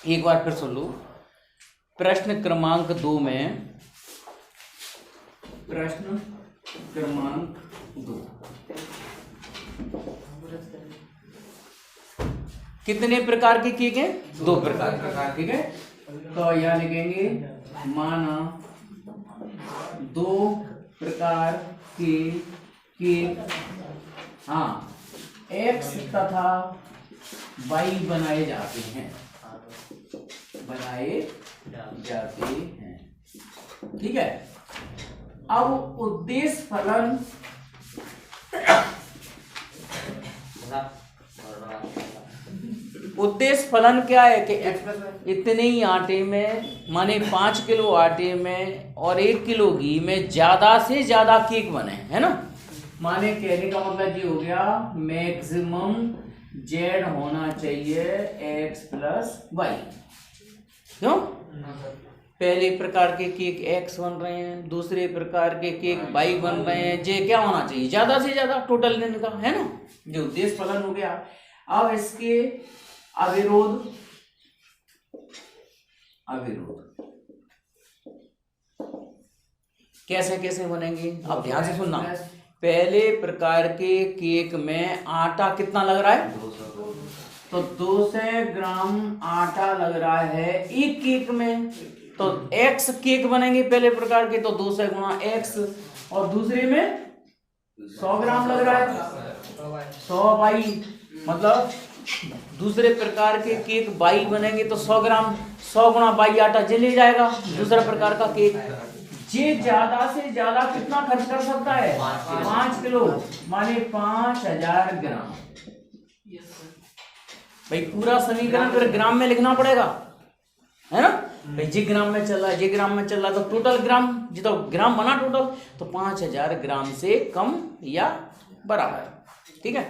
एक बार फिर सुन लो। प्रश्न क्रमांक 2 में, प्रश्न क्रमांक 2 कितने प्रकार के केक हैं? 2 प्रकार के। ठीक है, तो यहां लिखेंगे माना 2 प्रकार के केक, हाँ, एक्स तथा वाई बनाए जाते हैं, बनाए जाते हैं। ठीक है, अब उद्देश्य फलन, उद्देश्य फलन क्या है कि इतने ही आटे में, माने 5 किलो आटे में और 1 किलो घी में ज्यादा से ज्यादा केक बने, है ना। माने कहने का मतलब ये हो गया मैक्सिमम जेड होना चाहिए एक्स प्लस वाई। क्यों? पहले प्रकार के केक एक्स बन रहे हैं, दूसरे प्रकार के केक वाई बन रहे हैं, ये क्या होना चाहिए? ज्यादा से ज्यादा टोटल लेने का, है ना। जो उद्देश्य फलन हो गया। अब इसके अविरोध, अविरोध कैसे कैसे बनेंगे? अब ध्यान से सुनना। पहले प्रकार के केक में आटा कितना लग रहा है? 200। तो 200 ग्राम आटा लग रहा है एक केक में, तो एक्स केक बनेंगे पहले प्रकार के, तो 200 गुणा एक्स, और दूसरे में 100 ग्राम लग रहा है 100 वाई, मतलब दूसरे प्रकार के केक वाई बनेंगे तो 100 ग्राम, 100 गुणा वाई आटा जे ले जाएगा दूसरा प्रकार का केक। जे ज्यादा से ज्यादा कितना खर्च कर सकता है? 5 किलो, माने 5000 ग्राम। भाई पूरा समीकरण फिर ग्राम में लिखना पड़ेगा, है ना। भाई जी ग्राम में चल रहा है, जी ग्राम में चल रहा है, तो टोटल ग्राम, जितना ग्राम बना टोटल, तो 5000 ग्राम से कम या बराबर। ठीक है,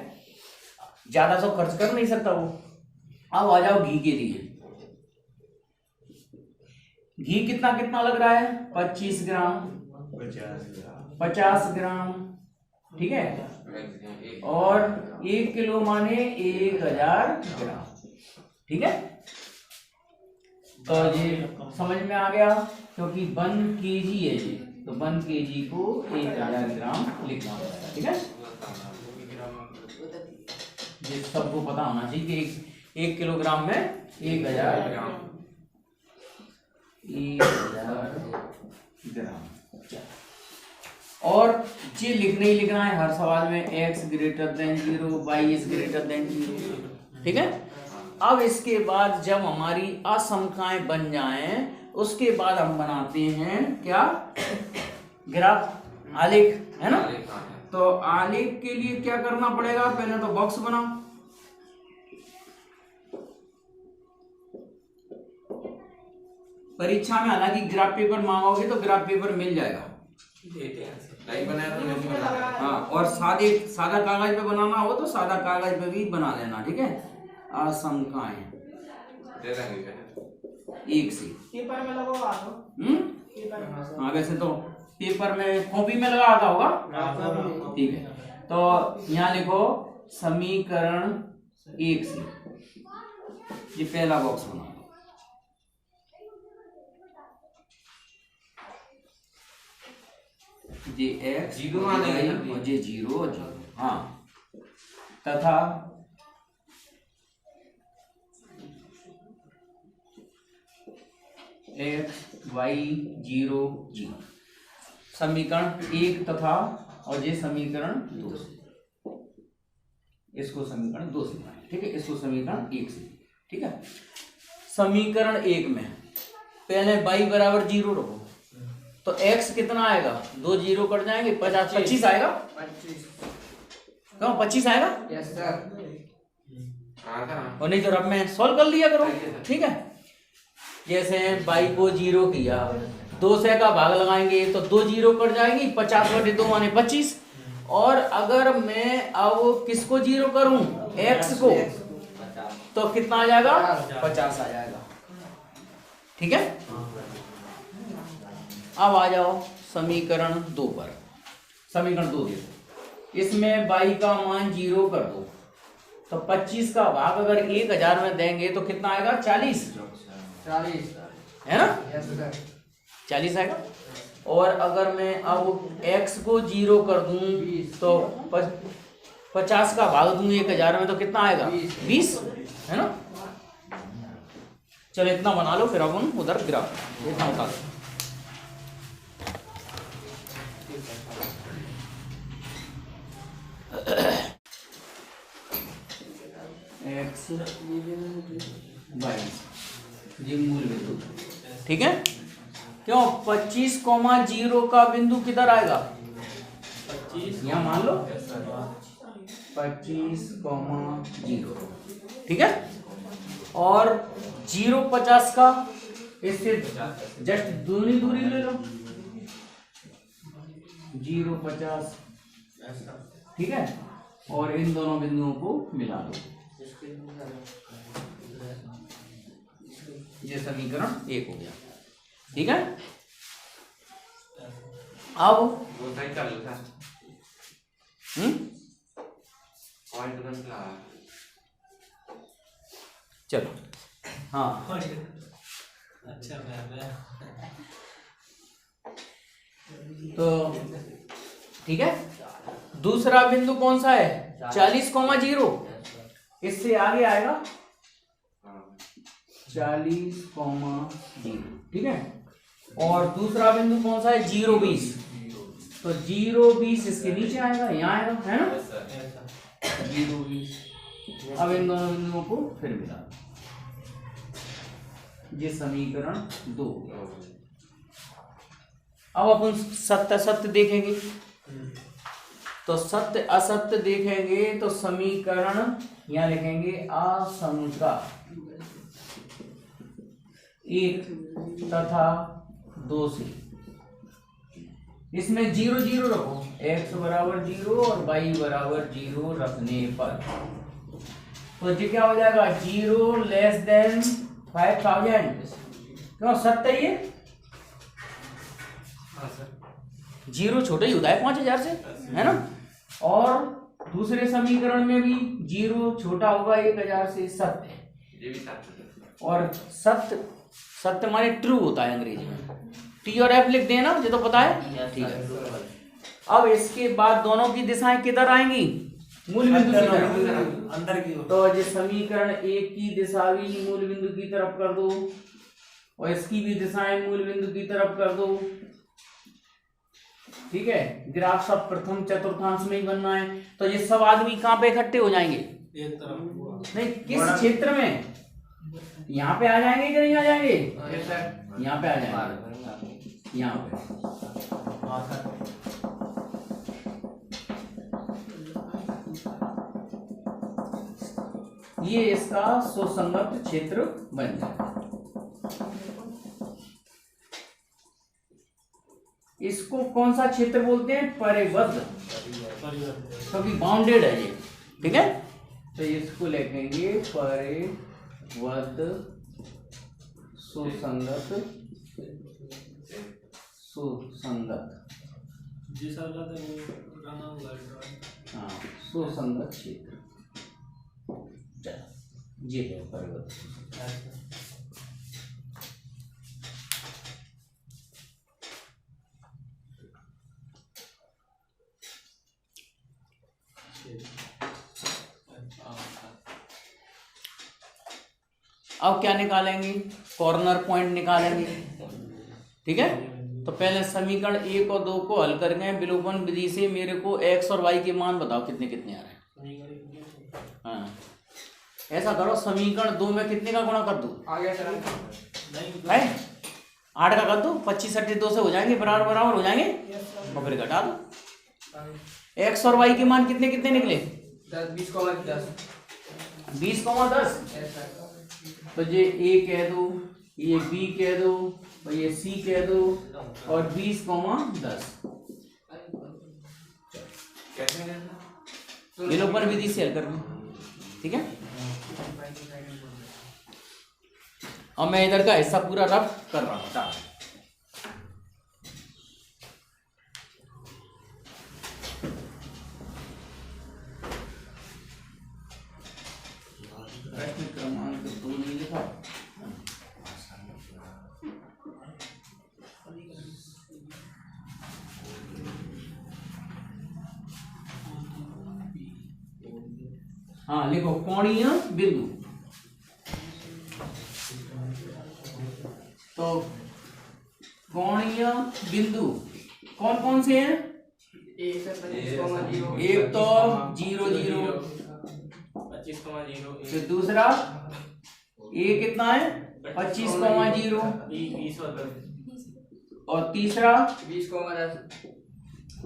ज्यादा तो खर्च कर नहीं सकता वो। अब आ जाओ घी के लिए। घी कितना कितना लग रहा है? 25 ग्राम, 50 ग्राम। ठीक है, और 1 किलो माने 1000 ग्राम। ठीक है, तो ये समझ में आ गया, क्योंकि 1 kg है ये, तो 1 kg को 1000 ग्राम लिखना पड़ेगा। ठीक है, ये सबको पता होना चाहिए कि 1 किलोग्राम में 1000 ग्राम, 1000 ग्राम। और ये लिखने ही लिखना है हर सवाल में, x greater than 0, y is greater than 0। ठीक है, अब इसके बाद जब हमारी असमकाएं बन जाएं, उसके बाद हम बनाते हैं क्या? ग्राफ, आलेख, है ना। तो आलेख के लिए क्या करना पड़ेगा? पहले तो बॉक्स बनाओ। परीक्षा में हालांकि ग्राफ पेपर मांगोगे तो ग्राफ पेपर मिल जाएगा, हाँ, और सादा कागज पे बनाना हो तो सादा कागज पे भी बना लेना। ठीक है, असमकाएं एक से पेपर में लगा दो। हाँ, वैसे तो पेपर में, कॉपी में लगा आता होगा। ठीक है, तो यहाँ लिखो समीकरण 1 से, ये पहला बॉक्स बना। जे एक्स 0 और जे 0 और 0, हाँ, तथा एक्स वाई 0 0, समीकरण 1 तथा, और ये समीकरण 2 से, इसको समीकरण 2 से बनाए। ठीक है, इसको समीकरण 1 से। ठीक है, समीकरण 1 में पहले y बराबर 0 रखो, तो x कितना आएगा? 2 0 कट जाएंगे, 25 आएगा। 25 आएगा? Yes sir. और नहीं तो रब में सॉल्व कर लिया करो। ठीक है, जैसे y को 0 किया, 2 से का भाग लगाएंगे तो 2 0 कट जाएंगी, 50/2 माने 25। और अगर मैं अब किसको 0 करूं? x को, तो कितना आ जाएगा? 50 आ जाएगा। ठीक है, अब आ जाओ समीकरण 2 पर। समीकरण 2 देखो, इसमें y का मान 0 कर दो, तो 25 का भाग अगर 1000 में देंगे तो कितना आएगा? 40। 40 है ना, यस सर 40 आएगा। और अगर मैं अब x को 0 कर दूं तो 50 का भाग दूं 1000 में तो कितना आएगा 20, है ना। चलो इतना बना लो, फिर अपन उधर ग्राफ इतना उतार दो। x y ये मूल बिंदु, ठीक है। क्यों 25,0 का बिंदु किधर आएगा, 25 यहाँ मान लो 25,0, ठीक है। और 0 50 का इससे जस्ट दूनी दूरी ले लो, 0 50, ठीक है। और इन दोनों बिंदुओं को मिला दो, ये समीकरण 1 हो गया, ठीक है। अब वो सही चल रहा था पॉइंट बन रहा है। चलो हाँ अच्छा मैम तो ठीक है। दूसरा बिंदु कौन सा है 40,0, इससे आगे आएगा 40,0, ठीक है। और दूसरा बिंदु कौन सा है 0 20, तो 0 20 इसके नीचे आएगा, यहाँ आएगा, है ना 0 20। अब इन दोनों बिंदुओं को फिर मिला, ये समीकरण 2। अब अपन सत्य सत्य देखेंगे, तो सत्य असत्य देखेंगे तो समीकरण यहां लिखेंगे असमका 1 तथा 2 से, इसमें 0 0 रखो, x बराबर 0 और y बराबर 0 रखने पर तो ये क्या हो जाएगा 0 लेस देन 5,000, क्यों सत्य ये 0 छोटा ही होता है 5,000 से, है ना। और दूसरे समीकरण में भी 0 छोटा होगा 1,000 से, सत्य। और सत्य सत्य माने ट्रू होता है अंग्रेजी में, टी और एफ लिख देना, ये तो पता है, ठीक है। अब इसके बाद दोनों की दिशाएं किधर आएंगी मूल बिंदु की तरफ, अंदर की ओर। तो ये समीकरण 1 की दिशा भी मूल बिंदु की तरफ कर दो और इसकी भी दिशाएं मूल बिंदु की तरफ कर दो, ठीक है। ग्राफ सब प्रथम चतुर्थांश में ही बनना है, तो ये सब आदमी कहाँ पे इकट्ठे हो जाएंगे, एक तरफ नहीं किस क्षेत्र में, यहाँ पे आ जाएंगे कि नहीं आ जाएंगे, यहाँ पे आ जाएंगे, यहाँ पे। ये इसका सुसंगत क्षेत्र बन जाएगा। इसको कौन सा क्षेत्र बोलते हैं, परिबद्ध, क्योंकि बाउंडेड है ये, ठीक है। तो इसको लिखेंगे परिबद्ध सुसंगत, सुसंगत, हाँ सुसंगत क्षेत्र, ये है परिबद्ध सुसंगत। अब क्या निकालेंगे, कॉर्नर पॉइंट निकालेंगे, ठीक है। तो पहले समीकरण 1 और 2 को हल करके विलोपन विधि से मेरे को x और y के मान बताओ कितने कितने आ रहे हैं। हाँ ऐसा करो, समीकरण 2 में कितने का गुणा कर दो, आ गया सर, है 8 का कर दो, 25 × 2 से हो जाएंगे, बराबर बराबर हो जाएंगे, और फिर घटा दो। x और y के मान कितने कितने निकले 20 10, तो ये a कह दो, ये b कह दो और ये c कह दो, और 20, 10 विलोपन विधि से हल कर दो, ठीक है। और मैं इधर का हिस्सा पूरा रफ कर रहा हूँ। प्रश्न क्रमांक 2 नहीं लिखा, हाँ लिखो कोणीय बिंदु। तो कोणीय बिंदु कौन कौन से हैं? एक तो 0 0, 25,0 फिर दूसरा ये कितना है 25,0 20 और तीसरा 20,10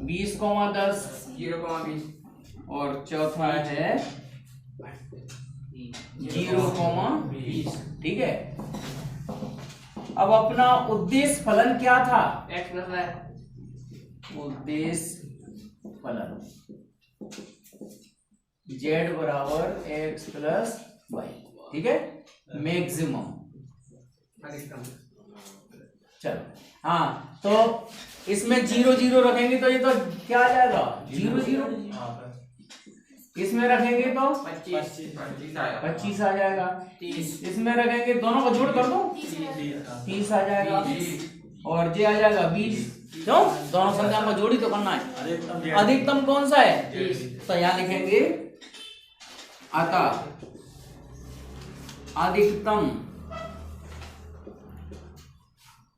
20,10 0,20 और चौथा है 0,20। ठीक है। अब अपना उद्देश्य फलन क्या था? x प्लस y उद्देश्य फलन z बराबर x प्लस वाई। ठीक है। मैक्सिमम। अधिकतम। चलो हाँ, तो इसमें 0 0 रखेंगे तो ये तो क्या आ जाएगा 0 0। इसमें रखेंगे तो 25 आ जाएगा। 30 इसमें रखेंगे दोनों को जोड़ कर दो 30 आ जाएगा और ये आ जाएगा 20। क्यों? दोनों संख्या को जोड़ी तो करना है। अधिकतम कौन सा है? 30। तो यहाँ लिखेंगे अतः अधिकतम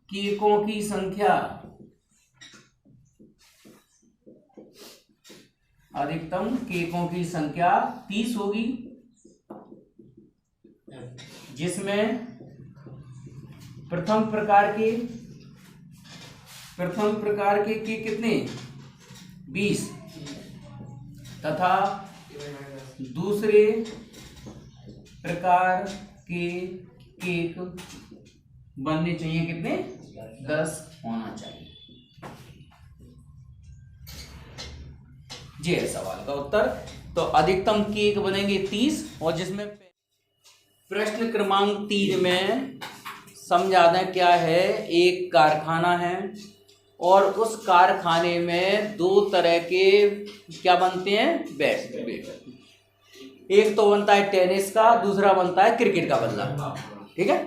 कीकों की संख्या, अधिकतम कीकों की संख्या 30 होगी, जिसमें प्रथम प्रकार के कितने 20 तथा दूसरे प्रकार के केक बनने चाहिए कितने 10 होना चाहिए। ये है सवाल का उत्तर। तो अधिकतम केक बनेंगे 30 और जिसमें प्रश्न क्रमांक 3 में समझा दें क्या है। एक कारखाना है और उस कारखाने में 2 तरह के क्या बनते हैं बैट। एक तो बनता है टेनिस का, दूसरा बनता है क्रिकेट का बल्ला। ठीक है।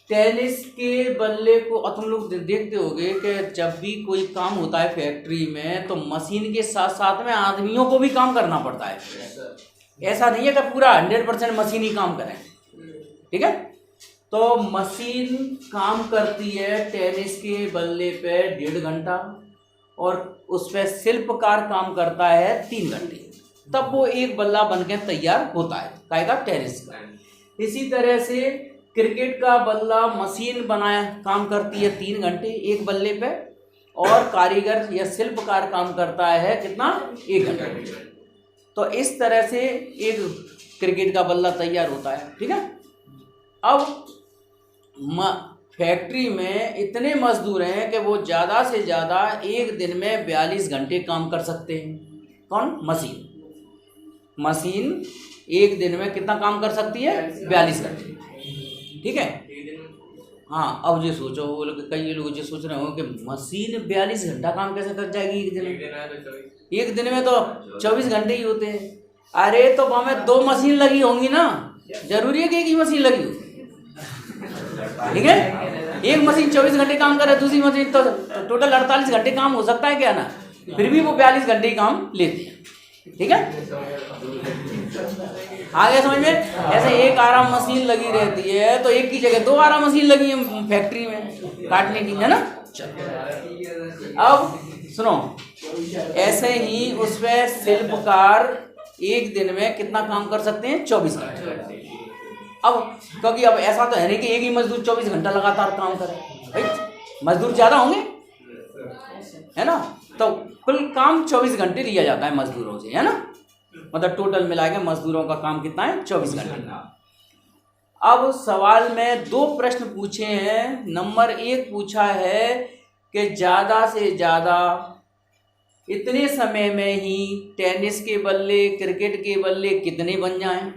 टेनिस के बल्ले को तुम लोग देखते होगे कि जब भी कोई काम होता है फैक्ट्री में तो मशीन के साथ साथ में आदमियों को भी काम करना पड़ता है। ऐसा नहीं है कि पूरा 100% मशीन ही काम करें। ठीक है। तो मशीन काम करती है टेनिस के बल्ले पे 1.5 घंटा और उस पर शिल्पकार काम करता है 3 घंटे, तब वो एक बल्ला बनकर तैयार होता है काहेगा टेनिस का। इसी तरह से क्रिकेट का बल्ला मशीन बनाया काम करती है 3 घंटे एक बल्ले पे और कारीगर या शिल्पकार काम करता है कितना 1 घंटे। तो इस तरह से एक क्रिकेट का बल्ला तैयार होता है। ठीक है। अब फैक्ट्री में इतने मजदूर हैं कि वो ज़्यादा से ज़्यादा एक दिन में 42 घंटे काम कर सकते हैं। कौन? मशीन एक दिन में कितना काम कर सकती है 42 घंटे। ठीक है। हाँ, अब ये सोचो वो लोग, कई लोग जो सोच रहे हो कि मशीन 42 घंटा काम कैसे कर जाएगी एक दिन में? एक दिन में तो 24 घंटे ही होते हैं। अरे तो हमें 2 मशीन लगी होंगी ना, जरूरी है कि एक ही मशीन लगी हो। ठीक है। एक मशीन 24 घंटे काम करे, दूसरी मशीन तो टोटल 48 घंटे काम हो सकता है क्या ना, फिर भी वो 42 घंटे ही काम लेते हैं। ठीक है। आगे समझ में? ऐसे एक आराम मशीन लगी रहती है तो एक की जगह 2 आराम मशीन लगी है फैक्ट्री में काटने की, है ना। अब सुनो, ऐसे ही उसमें शिल्पकार एक दिन में कितना काम कर सकते हैं 24 घंटे। अब क्योंकि अब ऐसा तो है नहीं कि एक ही मजदूर 24 घंटा लगातार काम करे, भाई मजदूर ज्यादा होंगे, है ना। तो कुल काम 24 घंटे लिया जाता है मजदूरों से, है ना। मतलब टोटल मिला के मजदूरों का काम कितना है 24 घंटे। अब सवाल में 2 प्रश्न पूछे हैं। नंबर 1 पूछा है कि ज़्यादा से ज़्यादा इतने समय में ही टेनिस के बल्ले क्रिकेट के बल्ले कितने बन जाएं।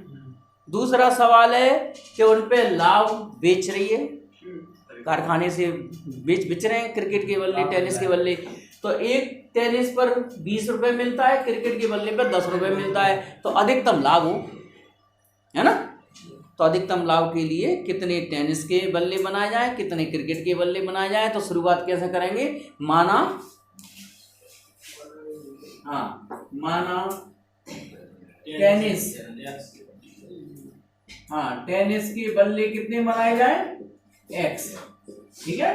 दूसरा सवाल है कि उन पे लाभ बेच रही है, कारखाने से बेच रहे हैं क्रिकेट के बल्ले टेनिस के बल्ले। तो एक टेनिस पर 20 रुपये मिलता है, क्रिकेट के बल्ले पर 10 रुपये मिलता है। तो अधिकतम लाभ हो, है ना। तो अधिकतम लाभ के लिए कितने टेनिस के बल्ले बनाए जाएं, कितने क्रिकेट के बल्ले बनाए जाएं। तो शुरुआत कैसे करेंगे? माना टेनिस, हाँ टेनिस के बल्ले कितने बनाए जाए, x, ठीक है,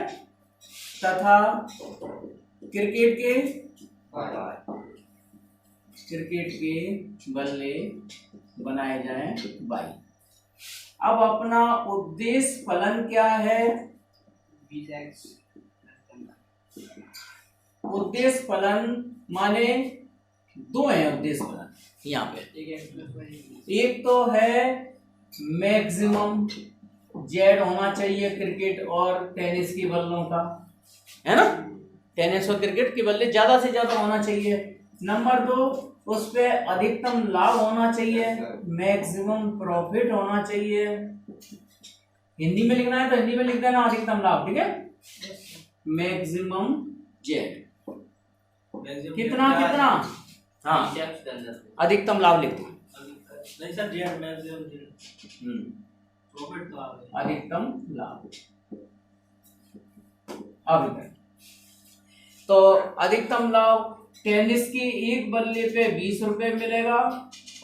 तथा क्रिकेट के बल्ले बनाए जाएं y। अब अपना उद्देश्य फलन क्या है, 20x उद्देश्य फलन माने दो हैं उद्देश्य फलन यहाँ पे, एक तो है मैक्सिमम जेड होना चाहिए क्रिकेट और टेनिस के बल्लों का, है ना, टेनिस और क्रिकेट के बल्ले ज्यादा से ज्यादा होना चाहिए। नंबर दो, उस पे अधिकतम लाभ होना चाहिए, मैक्सिमम प्रॉफिट होना चाहिए। हिंदी में लिखना है तो हिंदी में लिख देना अधिकतम लाभ, ठीक है, मैक्सिमम जेड कितना कितना, हाँ अधिकतम लाभ लिख दो, नहीं सर जेड मैक्सिमम प्रॉफिट तो आ गया, अधिकतम लाभ। अब तो अधिकतम लाभ टेनिस के एक बल्ले पे 20 रुपए मिलेगा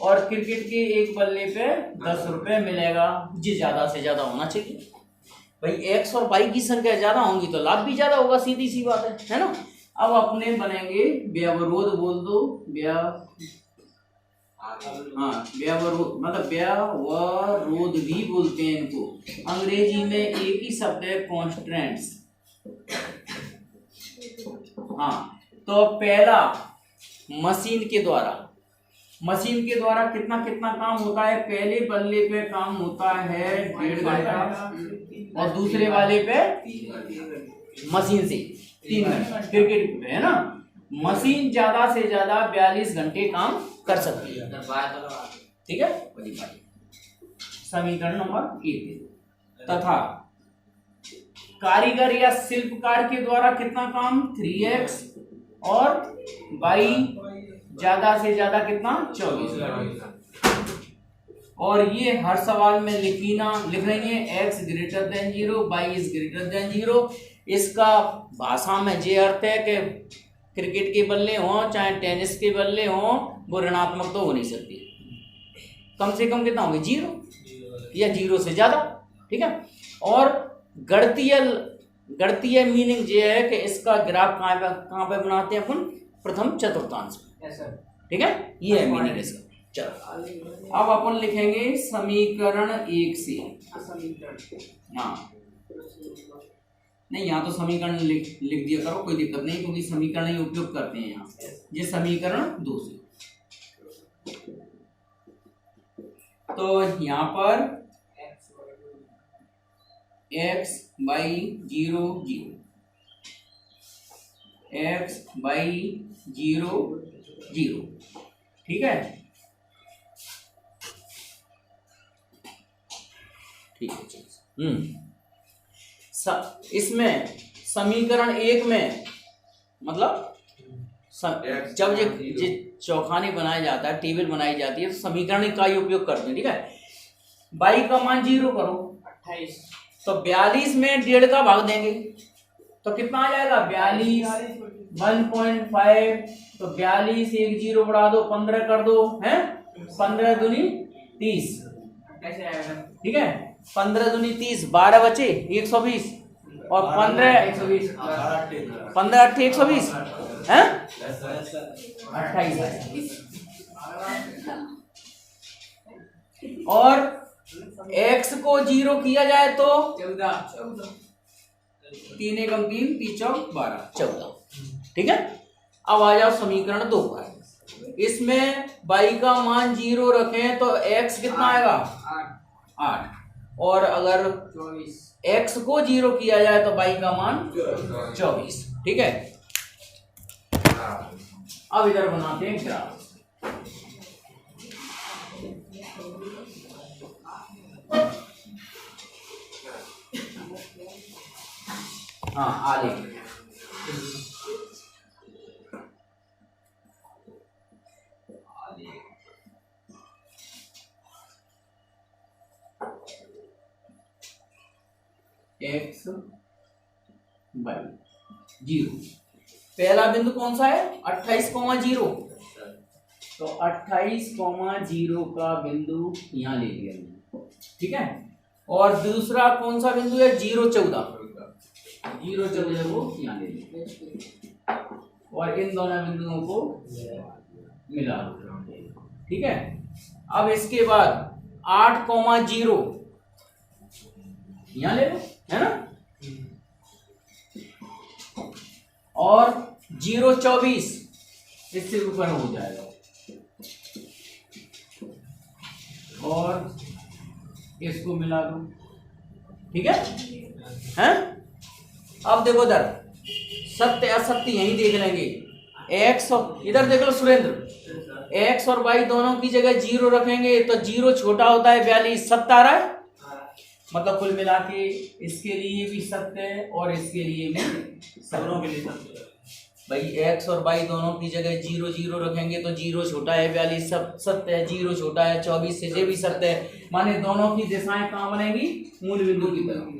और क्रिकेट के एक बल्ले पे 10 रुपए मिलेगा। जी ज्यादा से ज्यादा होना चाहिए भाई, x और y की संख्या ज्यादा होंगी तो लाभ भी ज्यादा होगा, सीधी सी बात है ना। अब अपने बनेंगे व्यवरोध, बोल दो व्यवरोध, मतलब व्यवरोध भी बोलते हैं इनको, अंग्रेजी में एक ही शब्द है कॉन्स्टेंट्स। हाँ तो पहला मशीन के द्वारा कितना कितना काम होता है, पहले बल्ले पे काम होता है 1.5 घंटा और दूसरे वाले पे मशीन से 3 घंटा, क्रिकेट पे है ना, मशीन ज्यादा से ज्यादा 42 घंटे काम कर सकती है, ठीक है। समीकरण नंबर 1 तथा कारीगर या शिल्पकार के द्वारा कितना काम 3x और y ज्यादा से ज्यादा कितना 24। और ये हर सवाल में लिख रही है x greater than 0, y is greater than 0। इसका भाषा में ये अर्थ है कि क्रिकेट के बल्ले हों चाहे टेनिस के बल्ले हों, वो ऋणात्मक तो हो नहीं सकती, कम से कम कितना होंगे 0 या 0 से ज्यादा, ठीक है। और गणितीय मीनिंग ये है कि इसका ग्राफ कहाँ पे बनाते हैं अपन, प्रथम चतुर्थांश में, ठीक है, ये है मीनिंग इसका। चलो अब अपन लिखेंगे समीकरण 1 से, हाँ नहीं यहाँ तो समीकरण लिख दिया करो, कोई दिक्कत नहीं, क्योंकि समीकरण ही उपयोग करते हैं यहाँ। ये समीकरण 2 से, तो यहाँ पर x by 0 0, x by 0 0, ठीक है, ठीक है। इसमें समीकरण 1 में मतलब जब ये चौखाने बनाया जाता है, टेबल बनाई जाती है, तो समीकरण का ही उपयोग करते हैं, ठीक है। y का मान 0 करो 28, तो 42 में 1.5 का भाग देंगे तो कितना आ जाएगा 42 1.5, तो 42 एक 0 बढ़ा दो 15 कर दो, हैं 15 दूनी 30, ठीक है, 15 दूनी 30, 12 बचे 120 और 15 120, 15 8 120 हैं 28। और x को 0 किया जाए तो 14, 3 एकम 3 3 चौक 12 14, ठीक है। अब आ जाओ समीकरण 2 पर, इसमें y का मान 0 रखें तो x कितना आएगा 8, और अगर x को 0 किया जाए तो y का मान 24, ठीक है। अब इधर बनाते हैं ग्राफ, हाँ आलेख, x by 0, पहला बिंदु कौन सा है 28,0, तो 28,0 का बिंदु यहाँ ले लिया मैंने, ठीक है। और दूसरा कौन सा बिंदु है, 0,14 वो यहाँ ले लिया और इन दोनों बिंदुओं को मिला, ठीक है। अब इसके बाद 8,0 यहाँ ले लो, है ना, और 0,24 इससे ऊपर हो जाएगा और इसको मिला दो, ठीक है, हैं? अब देखो इधर सत्य असत्य यही देख लेंगे। एक्स और इधर देख लो सुरेंद्र, एक्स और वाई दोनों की जगह 0 रखेंगे तो 0 छोटा होता है 42, सत्य आ रहा है, मतलब कुल मिला के इसके लिए भी सत्य है और इसके लिए भी, सबरों के लिए सत्य है भाई। एक्स और वाई दोनों की जगह 0 0 रखेंगे तो 0 छोटा है 42 सब सत्य है, 0 छोटा है 24 से ये भी सत्य है, माने दोनों की दिशाएं कहाँ बनेगी, मूल बिंदु की तरफ।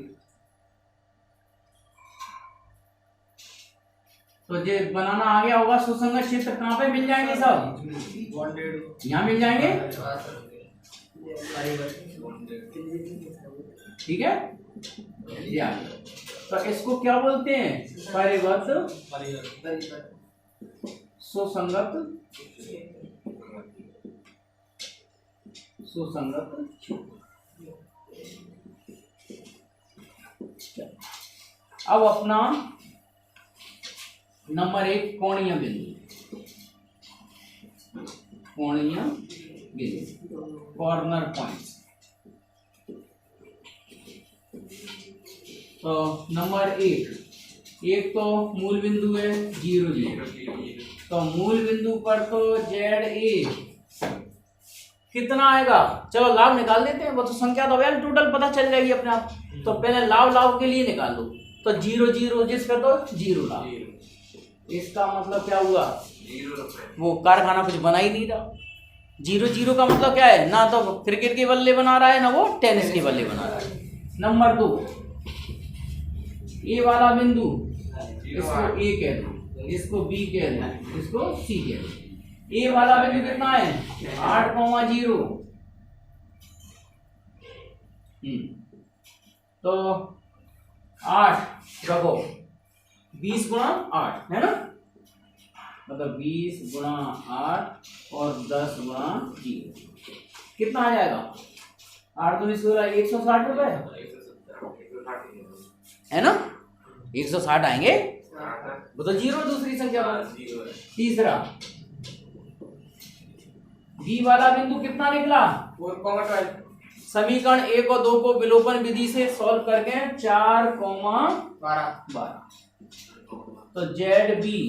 तो ये बनाना आ गया होगा। सुसंगत क्षेत्र कहाँ पे मिल जाएंगे सब, यहाँ मिल जाएंगे, ठीक है। तो इसको क्या बोलते हैं, परिवर्त सुसंगत अब अपना नंबर 1 कोणीय बिंदु, कॉर्नर पॉइंट्स। तो नंबर 1 तो मूल बिंदु है 0 0, तो मूल बिंदु पर तो ZA कितना आएगा, चलो लाभ निकाल देते हैं, वो तो संख्या तो यार टोटल पता चल जाएगी अपने आप। तो पहले लाभ के लिए निकाल दो, तो 0 0 जिस पे तो 0 लाभ, इसका मतलब क्या हुआ, 0 रुपए। वो कारखाना कुछ बना ही नहीं रहा। 0 0 का मतलब क्या है, ना तो क्रिकेट के बल्ले बना रहा है ना वो टेनिस के बल्ले बना रहा है। नंबर 2 ए वाला बिंदु, इसको ए कह दो, इसको बी कह दो, इसको सी कह दो। ए वाला बिंदु कितना है 8,0, तो 8 रखो, 20 गुणा 8 है ना, मतलब 20 गुणा 8 और 10 गुणा 0 कितना आ जाएगा, 8 दूनी 16, 160 रुपए है ना, 160 आएंगे, वो तो 0 दूसरी संख्या पर। तीसरा बी वाला बिंदु कितना निकला, 4,12। समीकरण 1 और 2 को विलोपन विधि से सॉल्व करके 4,12। तो जेड बी,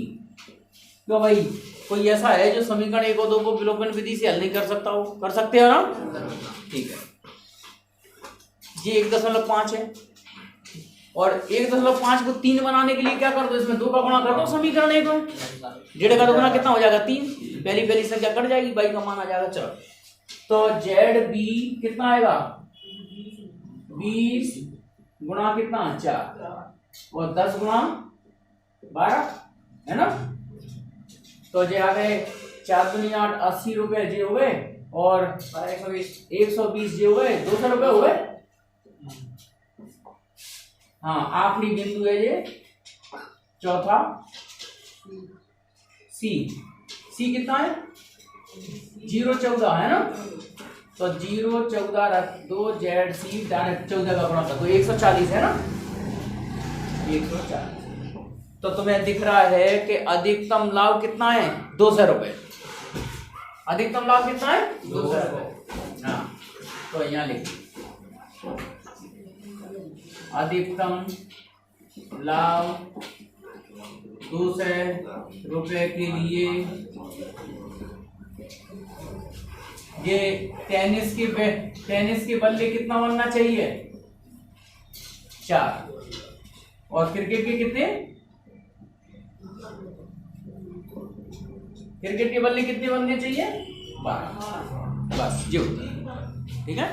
क्यों भाई कोई ऐसा है जो समीकरण 1 और 2 को विलोपन विधि से हल नहीं कर सकता हो, कर सकते हो ना, ठीक है। ये 1.5 है और 1.5 को 3 बनाने के लिए क्या कर दो, इसमें 2 का गुणा कर दो समीकरण 1 में, जेड का 2 गुणा कितना हो जाएगा 3, पहली संख्या कट जाएगी, बाई का मान आ जाएगा। चलो तो जेड बी कितना आएगा, 20 गुणा कितना 4 और 10 गुणा 12 है ना, तो जे आ गए 4 दूनी 8, 80 रुपए जे हो गए और 120 जे हो गए, 200 रुपए हो गए। हाँ आखिरी बिंदु है ये चौथा सी कितना है 0,14 है ना, तो 0,14 रख दो, जेड सी डायरेक्ट 14 का गुणा कर दो, 140 है ना, 140। तो तुम्हें दिख रहा है कि अधिकतम लाभ कितना है 200 रुपए, अधिकतम लाभ कितना है 200 रुपए। हाँ तो यहाँ लिखिए अधिकतम लाभ 200 रुपए के लिए ये टेनिस के बल्ले कितना बनना चाहिए 4 और क्रिकेट के कितने, क्रिकेट के बल्ले कितने बनने चाहिए 12, बस जो ठीक है।